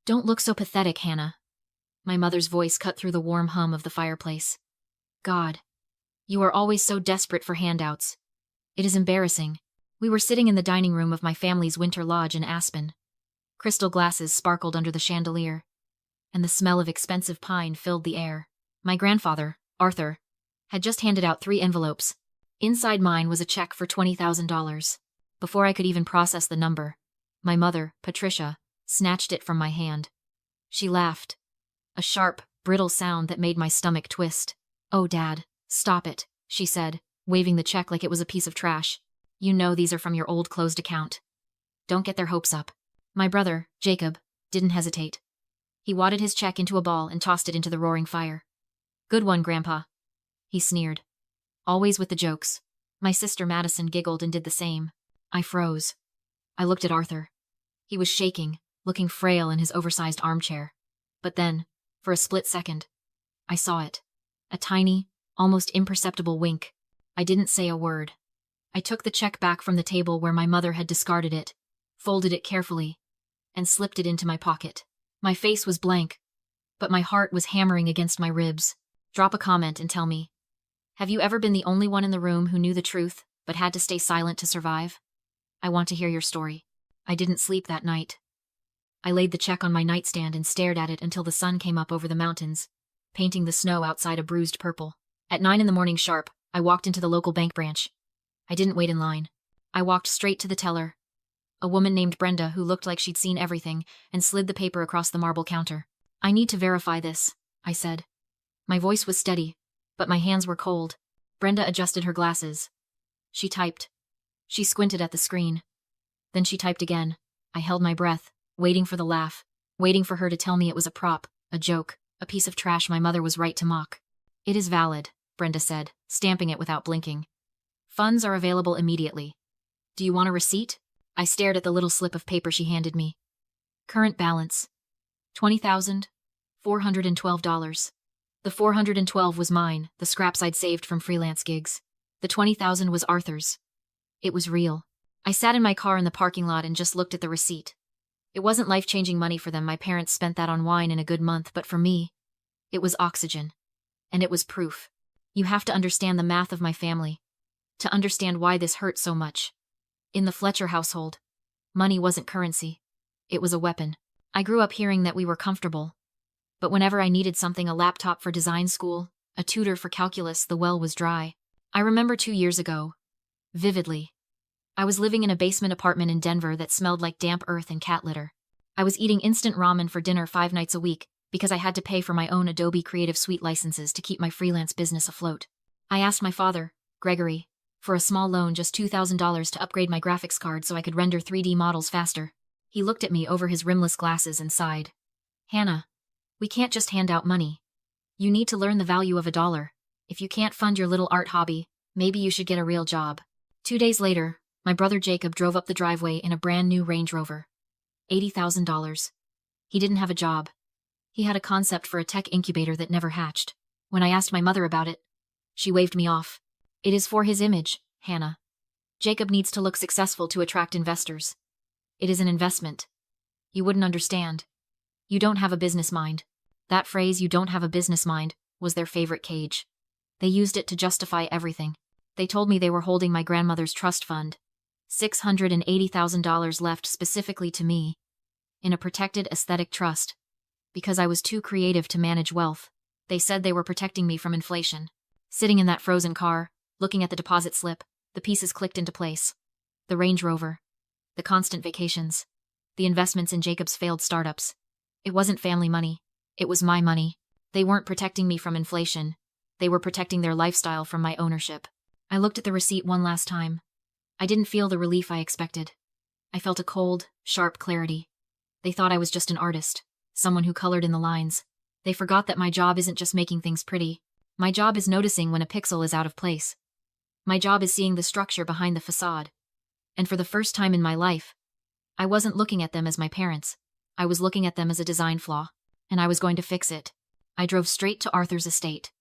Don't look so pathetic, Hannah. My mother's voice cut through the warm hum of the fireplace. God, you are always so desperate for handouts. It is embarrassing. We were sitting in the dining room of my family's winter lodge in Aspen. Crystal glasses sparkled under the chandelier, and the smell of expensive pine filled the air. My grandfather, Arthur, had just handed out 3 envelopes. Inside mine was a check for $20,000. Before I could even process the number, my mother, Patricia, snatched it from my hand. She laughed, a sharp, brittle sound that made my stomach twist. "Oh, Dad, stop it," she said, waving the check like it was a piece of trash. "You know these are from your old closed account. Don't get their hopes up." My brother, Jacob, didn't hesitate. He wadded his check into a ball and tossed it into the roaring fire. "Good one, Grandpa," he sneered. Always with the jokes. My sister Madison giggled and did the same. I froze. I looked at Arthur. He was shaking, looking frail in his oversized armchair. But then, for a split second, I saw it. A tiny, almost imperceptible wink. I didn't say a word. I took the check back from the table where my mother had discarded it, folded it carefully, and slipped it into my pocket. My face was blank, but my heart was hammering against my ribs. Drop a comment and tell me, have you ever been the only one in the room who knew the truth, but had to stay silent to survive? I want to hear your story. I didn't sleep that night. I laid the check on my nightstand and stared at it until the sun came up over the mountains, painting the snow outside a bruised purple. At 9 a.m. sharp, I walked into the local bank branch. I didn't wait in line. I walked straight to the teller, a woman named Brenda who looked like she'd seen everything, and slid the paper across the marble counter. "I need to verify this," I said. My voice was steady, but my hands were cold. Brenda adjusted her glasses. She typed. She squinted at the screen. Then she typed again. I held my breath, waiting for the laugh, waiting for her to tell me it was a prop, a joke, a piece of trash my mother was right to mock. "It is valid," Brenda said, stamping it without blinking. "Funds are available immediately. Do you want a receipt?" I stared at the little slip of paper she handed me. Current balance: $20,412. The $412 was mine, the scraps I'd saved from freelance gigs. The $20,000 was Arthur's. It was real. I sat in my car in the parking lot and just looked at the receipt. It wasn't life-changing money for them. My parents spent that on wine in a good month, but for me, it was oxygen. And it was proof. You have to understand the math of my family to understand why this hurt so much. In the Fletcher household, money wasn't currency. It was a weapon. I grew up hearing that we were comfortable. But whenever I needed something, a laptop for design school, a tutor for calculus, the well was dry. I remember 2 years ago, vividly. I was living in a basement apartment in Denver that smelled like damp earth and cat litter. I was eating instant ramen for dinner 5 nights a week because I had to pay for my own Adobe Creative Suite licenses to keep my freelance business afloat. I asked my father, Gregory, for a small loan, just $2,000 to upgrade my graphics card so I could render 3D models faster. He looked at me over his rimless glasses and sighed. "Hannah, we can't just hand out money. You need to learn the value of a dollar. If you can't fund your little art hobby, maybe you should get a real job." 2 days later, my brother Jacob drove up the driveway in a brand new Range Rover. $80,000. He didn't have a job. He had a concept for a tech incubator that never hatched. When I asked my mother about it, she waved me off. "It is for his image, Hannah. Jacob needs to look successful to attract investors. It is an investment. You wouldn't understand. You don't have a business mind." That phrase, "you don't have a business mind," was their favorite cage. They used it to justify everything. They told me they were holding my grandmother's trust fund, $680,000 left specifically to me, in a protected aesthetic trust, because I was too creative to manage wealth. They said they were protecting me from inflation. Sitting in that frozen car, looking at the deposit slip, the pieces clicked into place. The Range Rover, the constant vacations, the investments in Jacob's failed startups. It wasn't family money. It was my money. They weren't protecting me from inflation. They were protecting their lifestyle from my ownership. I looked at the receipt one last time. I didn't feel the relief I expected. I felt a cold, sharp clarity. They thought I was just an artist, someone who colored in the lines. They forgot that my job isn't just making things pretty. My job is noticing when a pixel is out of place. My job is seeing the structure behind the facade. And for the first time in my life, I wasn't looking at them as my parents. I was looking at them as a design flaw, and I was going to fix it. I drove straight to Arthur's estate.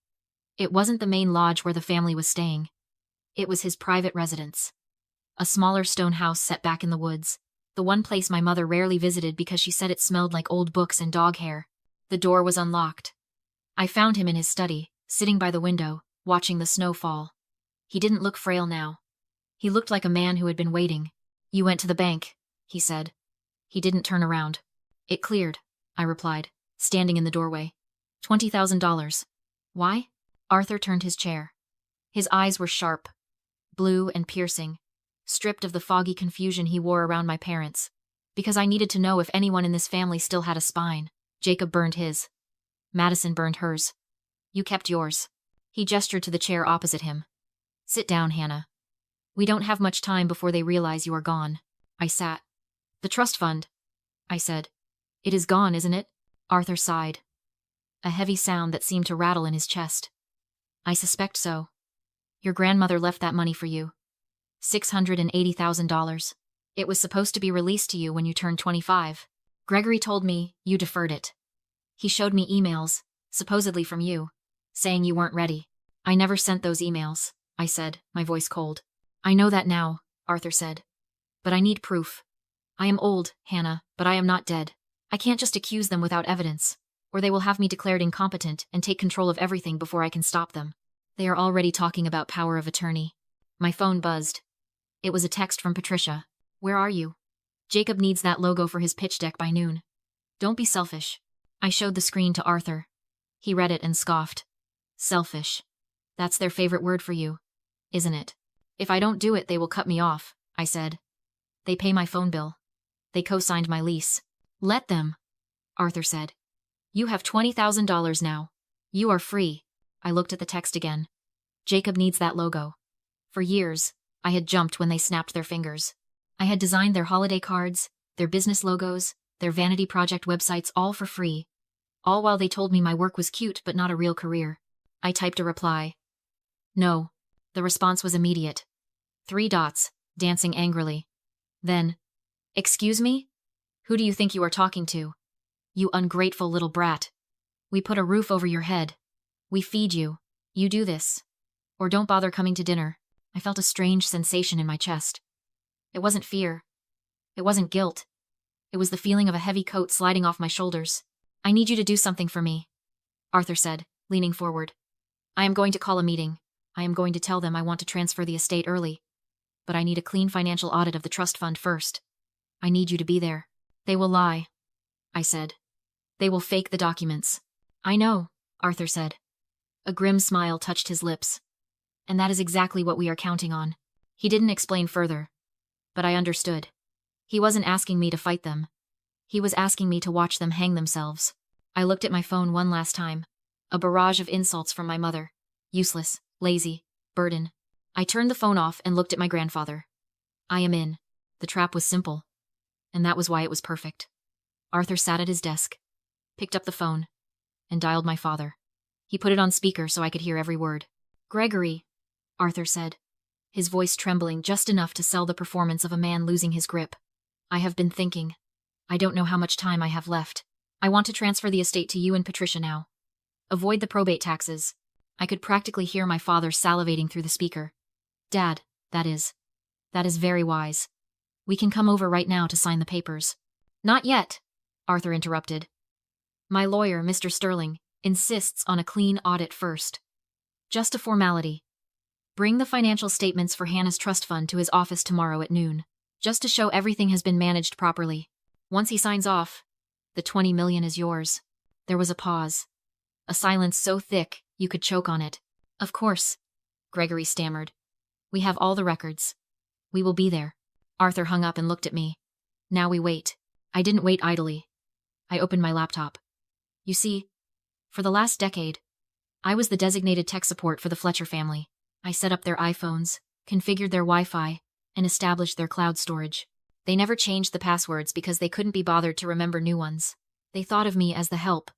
It wasn't the main lodge where the family was staying. It was his private residence. A smaller stone house set back in the woods, The one place my mother rarely visited because she said it smelled like old books and dog hair. The door was unlocked. I found him in his study, sitting by the window, watching the snow fall. He didn't look frail now. He looked like a man who had been waiting. "You went to the bank," he said. He didn't turn around. "It cleared," I replied, standing in the doorway. $20,000. Why? Arthur turned his chair. His eyes were sharp, blue and piercing, stripped of the foggy confusion he wore around my parents. Because I needed to know if anyone in this family still had a spine. Jacob burned his. Madison burned hers. You kept yours. He gestured to the chair opposite him. "Sit down, Hannah. We don't have much time before they realize you are gone." I sat. "The trust fund," I said. "It is gone, isn't it?" Arthur sighed. A heavy sound that seemed to rattle in his chest. "I suspect so. Your grandmother left that money for you. $680,000. It was supposed to be released to you when you turned 25. Gregory told me you deferred it. He showed me emails, supposedly from you, saying you weren't ready." "I never sent those emails," I said, my voice cold. "I know that now," Arthur said. "But I need proof. I am old, Hannah, but I am not dead. I can't just accuse them without evidence, or they will have me declared incompetent and take control of everything before I can stop them. They are already talking about power of attorney." My phone buzzed. It was a text from Patricia. "Where are you? Jacob needs that logo for his pitch deck by noon. Don't be selfish." I showed the screen to Arthur. He read it and scoffed. "Selfish. That's their favorite word for you, isn't it?" "If I don't do it, they will cut me off," I said. "They pay my phone bill. They co-signed my lease." "Let them," Arthur said. "You have $20,000 now. You are free." I looked at the text again. "Jacob needs that logo." For years, I had jumped when they snapped their fingers. I had designed their holiday cards, their business logos, their vanity project websites, all for free. All while they told me my work was cute but not a real career. I typed a reply. "No." The response was immediate. 3 dots, dancing angrily. Then, "Excuse me? Who do you think you are talking to? You ungrateful little brat. We put a roof over your head. We feed you. You do this. Or don't bother coming to dinner." I felt a strange sensation in my chest. It wasn't fear. It wasn't guilt. It was the feeling of a heavy coat sliding off my shoulders. "I need you to do something for me," Arthur said, leaning forward. "I am going to call a meeting. I am going to tell them I want to transfer the estate early. But I need a clean financial audit of the trust fund first. I need you to be there." "They will lie," I said. "They will fake the documents." "I know," Arthur said. A grim smile touched his lips. "And that is exactly what we are counting on." He didn't explain further, but I understood. He wasn't asking me to fight them. He was asking me to watch them hang themselves. I looked at my phone one last time. A barrage of insults from my mother. Useless, lazy, burden. I turned the phone off and looked at my grandfather. I am in. The trap was simple. And that was why it was perfect. Arthur sat at his desk, picked up the phone, and dialed my father. He put it on speaker so I could hear every word. "Gregory," Arthur said, his voice trembling just enough to sell the performance of a man losing his grip. "I have been thinking. I don't know how much time I have left. I want to transfer the estate to you and Patricia now. Avoid the probate taxes." I could practically hear my father salivating through the speaker. "Dad, that is very wise. We can come over right now to sign the papers." "Not yet," Arthur interrupted. "My lawyer, Mr. Sterling, insists on a clean audit first. Just a formality. Bring the financial statements for Hannah's trust fund to his office tomorrow at noon, just to show everything has been managed properly. Once he signs off, the $20 million is yours." There was a pause. A silence so thick you could choke on it. "Of course," Gregory stammered. "We have all the records. We will be there." Arthur hung up and looked at me. "Now we wait." I didn't wait idly. I opened my laptop. You see, for the last decade, I was the designated tech support for the Fletcher family. I set up their iPhones, configured their Wi-Fi, and established their cloud storage. They never changed the passwords because they couldn't be bothered to remember new ones. They thought of me as the help.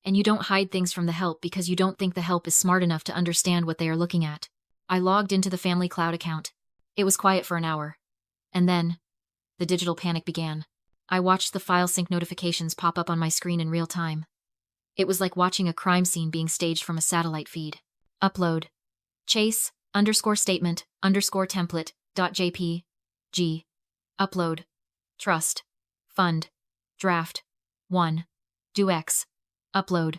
And you don't hide things from the help because you don't think the help is smart enough to understand what they are looking at. I logged into the family cloud account. It was quiet for an hour. And then, the digital panic began. I watched the file sync notifications pop up on my screen in real time. It was like watching a crime scene being staged from a satellite feed. Upload. Chase, _statement, _template, .jpg. Upload. Trust. Fund. Draft. 1. Do X. Upload.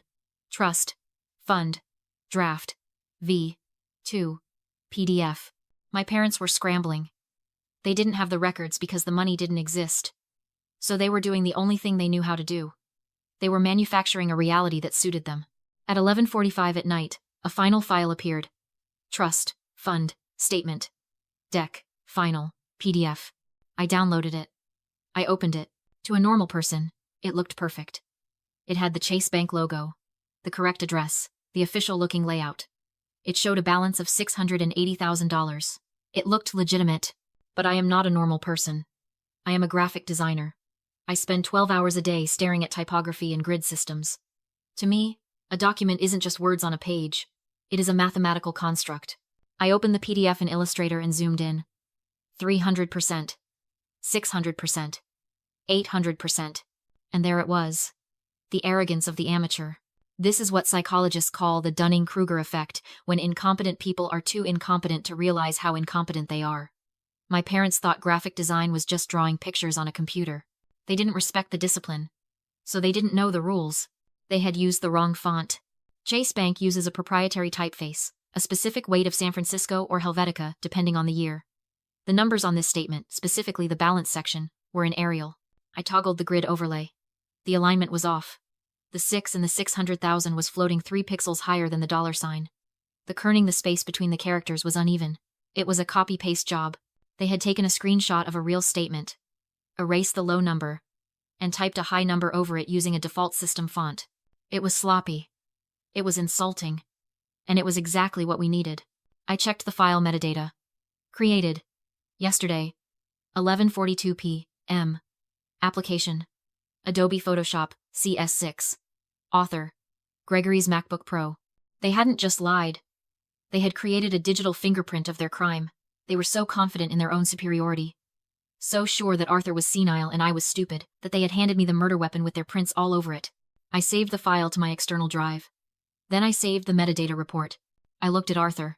Trust. Fund. Draft. V. 2. PDF. My parents were scrambling. They didn't have the records because the money didn't exist. So they were doing the only thing they knew how to do. They were manufacturing a reality that suited them. At 11:45 at night, a final file appeared. Trust. Fund. Statement. Deck. Final. PDF. I downloaded it. I opened it. To a normal person, it looked perfect. It had the Chase Bank logo, the correct address, the official-looking layout. It showed a balance of $680,000. It looked legitimate, but I am not a normal person. I am a graphic designer. I spend 12 hours a day staring at typography and grid systems. To me, a document isn't just words on a page. It is a mathematical construct. I opened the PDF in Illustrator and zoomed in. 300%. 600%. 800%. And there it was. The arrogance of the amateur. This is what psychologists call the Dunning-Kruger effect, when incompetent people are too incompetent to realize how incompetent they are. My parents thought graphic design was just drawing pictures on a computer. They didn't respect the discipline. So they didn't know the rules. They had used the wrong font. Chase Bank uses a proprietary typeface, a specific weight of San Francisco or Helvetica, depending on the year. The numbers on this statement, specifically the balance section, were in Arial. I toggled the grid overlay. The alignment was off. The 6 and the 600,000 was floating 3 pixels higher than the dollar sign. The kerning the space between the characters was uneven. It was a copy-paste job. They had taken a screenshot of a real statement, erased the low number, and typed a high number over it using a default system font. It was sloppy. It was insulting. And it was exactly what we needed. I checked the file metadata. Created. Yesterday. 11:42 p.m. Application. Adobe Photoshop, CS6. Author. Gregory's MacBook Pro. They hadn't just lied. They had created a digital fingerprint of their crime. They were so confident in their own superiority. So sure that Arthur was senile and I was stupid, that they had handed me the murder weapon with their prints all over it. I saved the file to my external drive. Then I saved the metadata report. I looked at Arthur.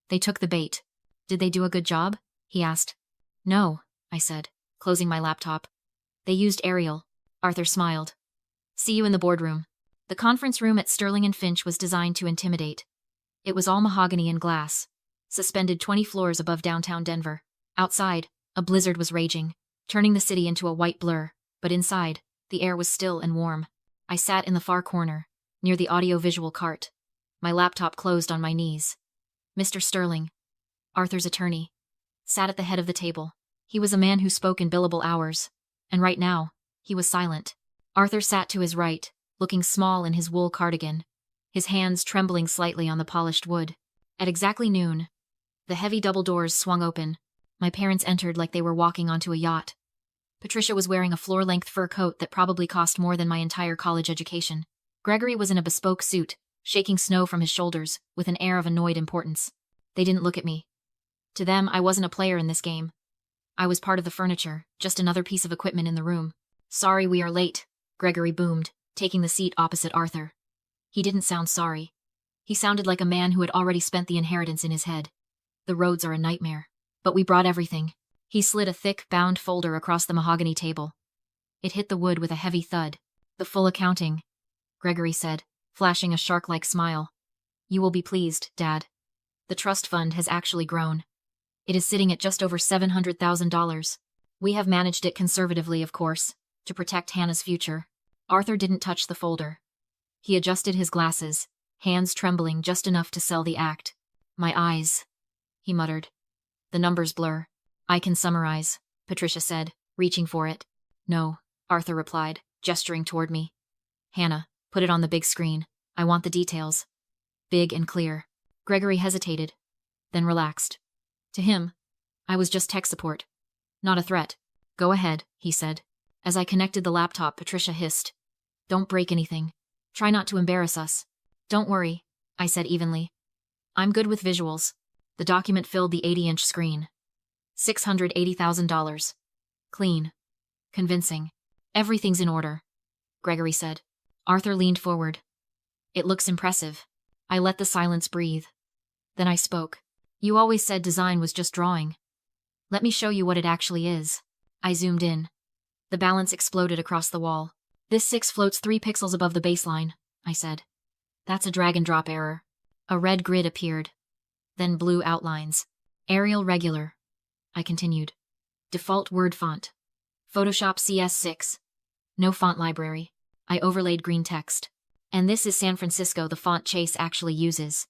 They took the bait. Did they do a good job? He asked. No, I said, closing my laptop. They used Arial. Arthur smiled. See you in the boardroom. The conference room at Sterling and Finch was designed to intimidate. It was all mahogany and glass, suspended 20 floors above downtown Denver. Outside, a blizzard was raging, turning the city into a white blur, but inside, the air was still and warm. I sat in the far corner, near the audio-visual cart. My laptop closed on my knees. Mr. Sterling, Arthur's attorney, sat at the head of the table. He was a man who spoke in billable hours, and right now, he was silent. Arthur sat to his right, looking small in his wool cardigan, his hands trembling slightly on the polished wood. At exactly noon, the heavy double doors swung open. My parents entered like they were walking onto a yacht. Patricia was wearing a floor-length fur coat that probably cost more than my entire college education. Gregory was in a bespoke suit, shaking snow from his shoulders, with an air of annoyed importance. They didn't look at me. To them, I wasn't a player in this game. I was part of the furniture, just another piece of equipment in the room. Sorry we are late, Gregory boomed, taking the seat opposite Arthur. He didn't sound sorry. He sounded like a man who had already spent the inheritance in his head. The roads are a nightmare. But we brought everything. He slid a thick, bound folder across the mahogany table. It hit the wood with a heavy thud. The full accounting, Gregory said, flashing a shark-like smile. You will be pleased, Dad. The trust fund has actually grown. It is sitting at just over $700,000. We have managed it conservatively, of course, to protect Hannah's future. Arthur didn't touch the folder. He adjusted his glasses, hands trembling just enough to sell the act. My eyes, he muttered. The numbers blur. I can summarize, Patricia said, reaching for it. No, Arthur replied, gesturing toward me. Hannah, put it on the big screen. I want the details. Big and clear. Gregory hesitated, then relaxed. To him, I was just tech support. Not a threat. Go ahead, he said. As I connected the laptop, Patricia hissed. Don't break anything. Try not to embarrass us. Don't worry, I said evenly. I'm good with visuals. The document filled the 80-inch screen. $680,000. Clean. Convincing. Everything's in order, Gregory said. Arthur leaned forward. It looks impressive. I let the silence breathe. Then I spoke. You always said design was just drawing. Let me show you what it actually is. I zoomed in. The balance exploded across the wall. This 6 floats 3 pixels above the baseline, I said. That's a drag and drop error. A red grid appeared. Then blue outlines. Arial regular. I continued. Default word font. Photoshop CS6. No font library. I overlaid green text. And this is San Francisco, the font Chase actually uses.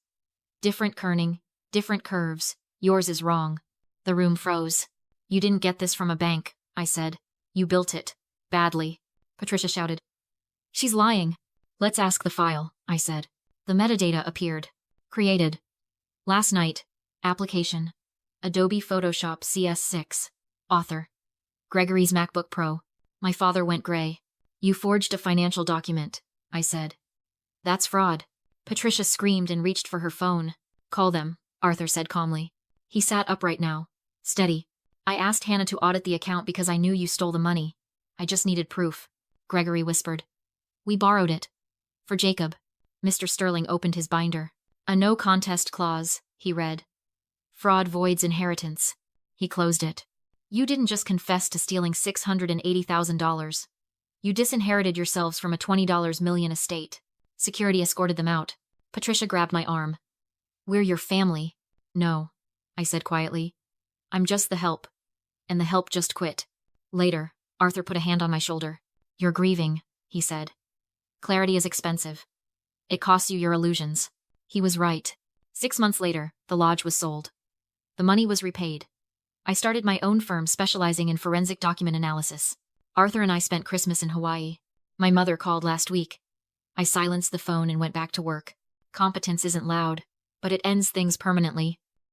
Different kerning, different curves. Yours is wrong. The room froze. You didn't get this from a bank, I said. You built it. Badly. Patricia shouted. She's lying. Let's ask the file, I said. The metadata appeared. Created. Last night. Application. Adobe Photoshop CS6. Author. Gregory's MacBook Pro. My father went gray. You forged a financial document, I said. That's fraud. Patricia screamed and reached for her phone. Call them, Arthur said calmly. He sat upright now. Steady. I asked Hannah to audit the account because I knew you stole the money. I just needed proof, Gregory whispered. We borrowed it. For Jacob. Mr. Sterling opened his binder. A no contest clause, he read. Fraud voids inheritance. He closed it. You didn't just confess to stealing $680,000. You disinherited yourselves from a $20 million estate. Security escorted them out. Patricia grabbed my arm. We're your family. No, I said quietly. I'm just the help. And the help just quit. Later, Arthur put a hand on my shoulder. You're grieving, he said. Clarity is expensive. It costs you your illusions. He was right. 6 months later, the lodge was sold. The money was repaid. I started my own firm specializing in forensic document analysis. Arthur and I spent Christmas in Hawaii. My mother called last week. I silenced the phone and went back to work. Competence isn't loud, but it ends things permanently.